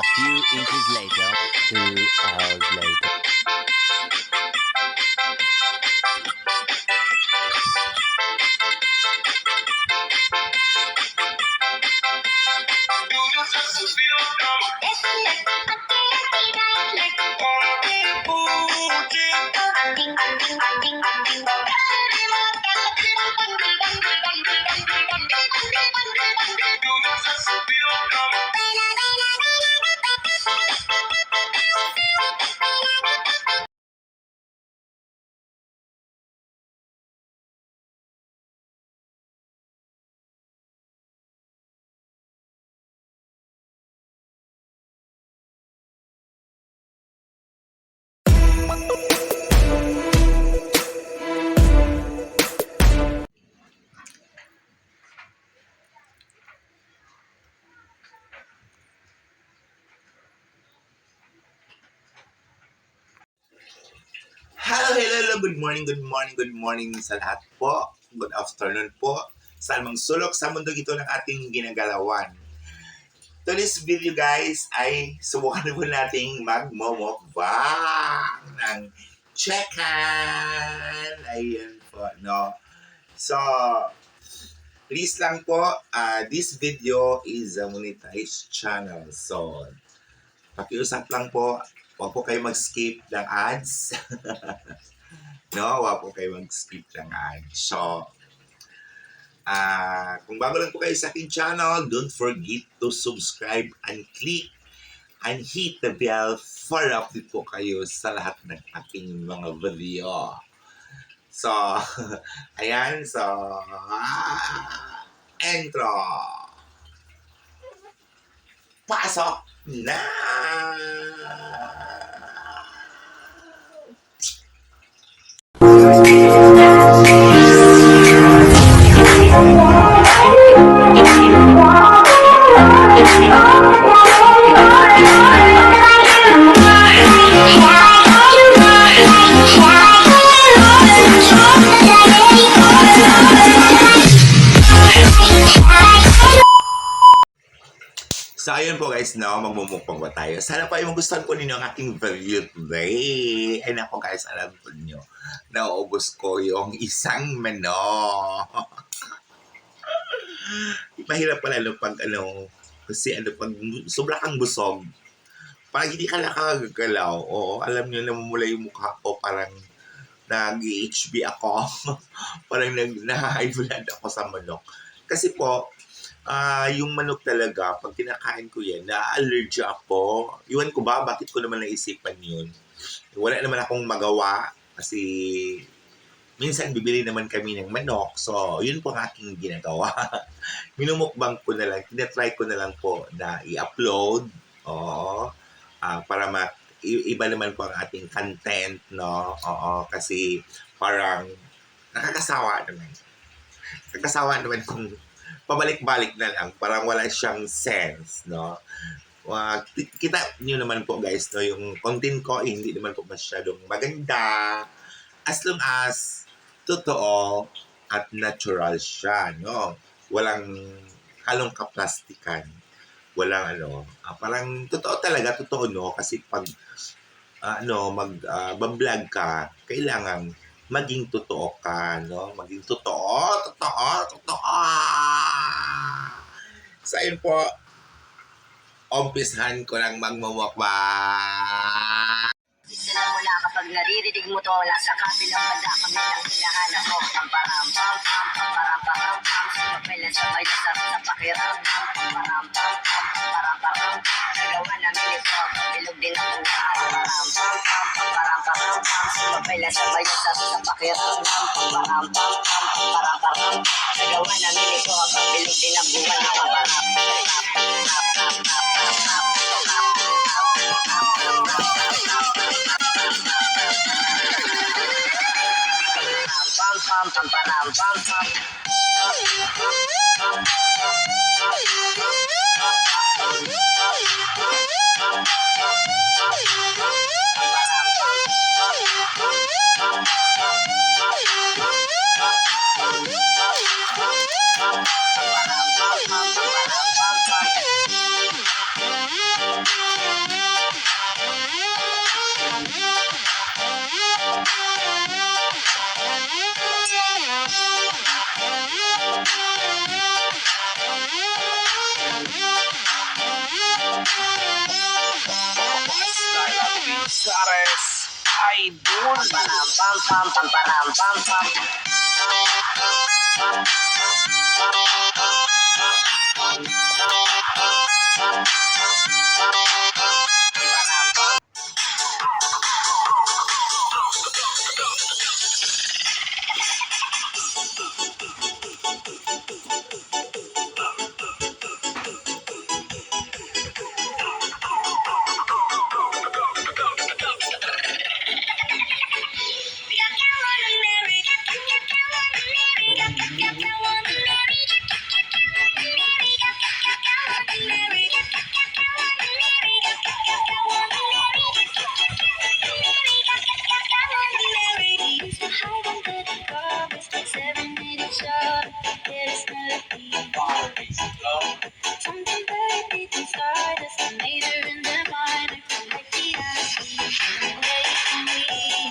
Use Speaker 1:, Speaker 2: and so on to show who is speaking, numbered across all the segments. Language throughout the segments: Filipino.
Speaker 1: A few inches later, 2 hours later.
Speaker 2: Hello. Good morning sa lahat po. Good afternoon po. Saan mang sulok sa mundo ito ng ating ginagalawan. Today's video guys ay subukan po nating magmumukbang ng chicken. Ayan po, no? So, please lang po, this video is a monetized channel. So, pakiusap lang po, huwag po kayo mag-skip ng ads. No, huwag po kayo mag-skip ng ads. So, kung bago lang po kayo sa aking channel, don't forget to subscribe and click and hit the bell para update po kayo sa lahat ng aking mga video. So, ayan. So, intro. Pasok na! So, ayun po guys, no, magmumukbang ba tayo? Sana po ay magustuhan po ninyo ang aking video today. Ay nako guys, alam po ninyo, nauubos ko yung isang meno. Mahirap pala no, pag kasi pag sobra kang busog, parang hindi ka nakagagalaw. Oo, alam nyo, namumula yung mukha ko, parang nag-HB ako. Parang na-high blood ako sa manok. Kasi po, yung manok talaga, pag kinakain ko yan, na-allergy ako. Iwan ko ba, bakit ko naman naisipan yun? Wala naman akong magawa kasi minsan bibili naman kami ng manok. So, yun po ang aking ginagawa. Minumukbang ko na lang, tinatry ko na lang po na i-upload. Oo. Para iba naman po ang ating content, no? Oo, kasi parang nakakasawa naman. Nakakasawa naman kung pabalik-balik na lang, parang wala siyang sense, no? Kita niyo naman po guys, no, yung content ko, hindi naman po masyadong maganda as long as totoo at natural siya, no? Walang halong kaplastikan. Walang parang totoo talaga, totoo, no? Kasi pag mag-vlog ka, kailangan maging totoo ka, no? Maging totoo. So, ayun po, umpisahan ko lang magmumukbang.
Speaker 3: Sila muna kapag naririnig mo to, nasa kabilang banda kami lang hinahanap mo. Pamparam-pam, pamparam-pam, sumapilan sabay sa pakiramdam. Pamparam-pam, pamparam-pam, nagawa namin ito, ilog din ang buhay. Pamparam-pam, pamparam-pam, sumapilan sabay sa pakiramdam. Pamparam-pam, pamparam-pam, nagawa namin ito, ilog din ang buhay. Pam pam param pam pam.
Speaker 4: Casares Idol.
Speaker 3: Param pam pam pam param pam pam. Something very deep inside us that made her in their mind acting like the athlete. Wait for me.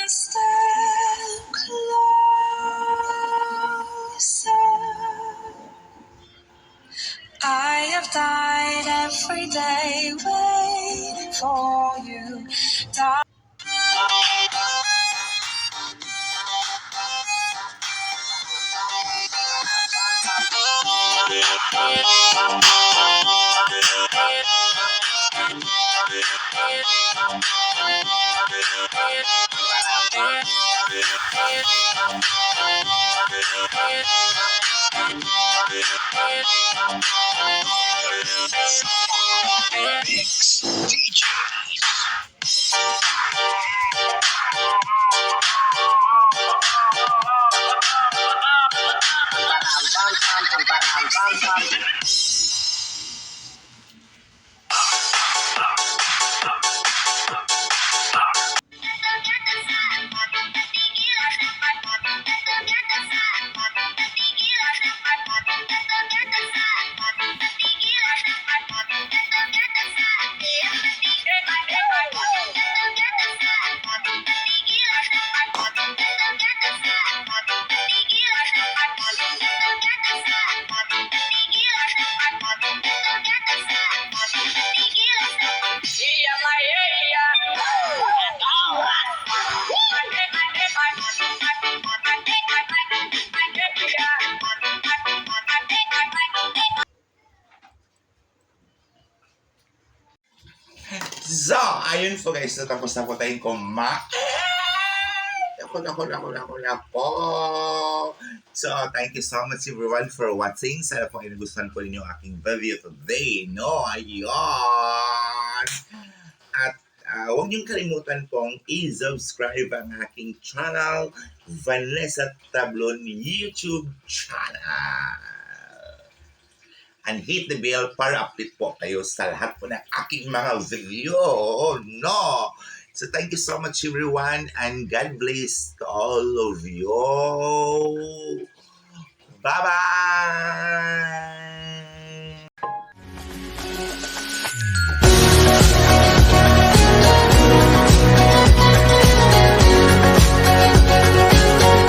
Speaker 3: Step closer. I have died every day waiting for you.
Speaker 4: Mix DJs.
Speaker 2: So, ayun po guys, natapos na po tayong kumain. Ako. So, thank you so much everyone for watching. Sana po ay nagustuhan po ninyo ang aking video today, no? Ayun! At huwag niyong kalimutan pong i-subscribe ang aking channel, Vanessa Tablon YouTube channel. And hit the bell para update po kayo sa lahat po ng aking mga video. No! So thank you so much everyone and God bless to all of you. Bye-bye!